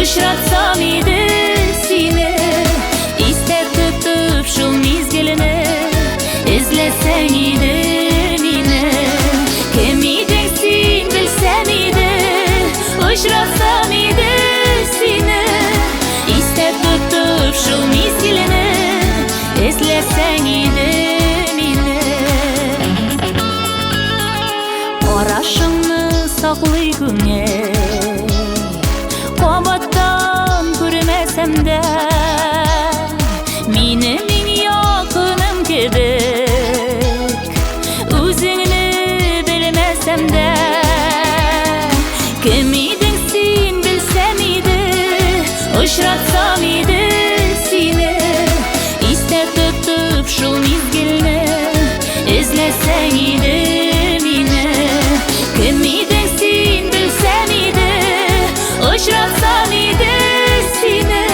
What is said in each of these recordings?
Uçratsam idi seni, iste tutup şu mizgilini, izlesen idi meni. Kim edeksin bilsem idi, uçratsam idi seni, iste tutup şu mizgilini, izlesen idi meni. Qarashingni saqlaygumga qomatdan ko'rmasamda, meni ming yoqinim kebek o'zingni bilmasamda. Kim eding sen bilsam edi, uchratsam edi seni, iste tutup shu mezgilni, izlasang edi meni. Kim eding sen bilsam edi, uchratsam edi seni,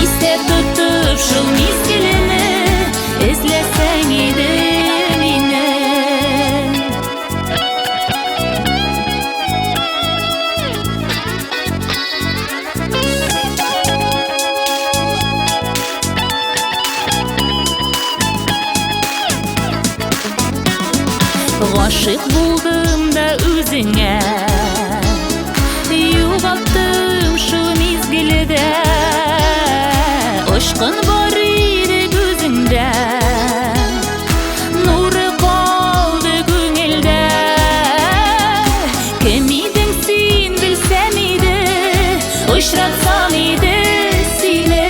iste tutup shu mezgilni, izlasang edi meni. G'oshiq bo'ldim da o'zingga, yo'qotdim shu mezgilida. Oshqin bor edi ko'zingda, nuri qoldi ko'ngilda. Kim eding sen bilsam edi, uchratsam edi seni,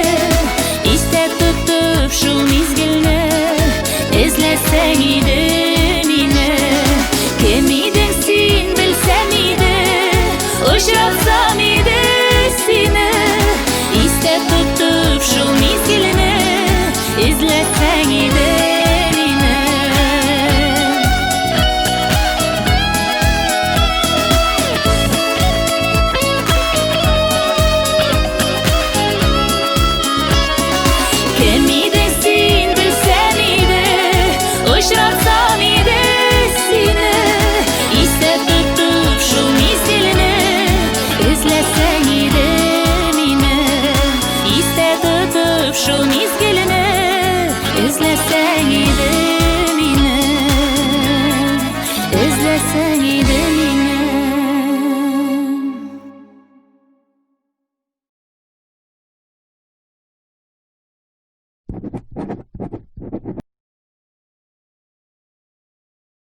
iste tutup shu mezgilni, izlasang edi meni. Kim eding sen bilsam edi, uchratsam edi seni, iste tutup shu mezgilni, izlasang edi meni. Kim eding sen bilsam edi, uchratsam edi seni, iste tutup shu mezgilni, izlasang edi meni, iste tutup shu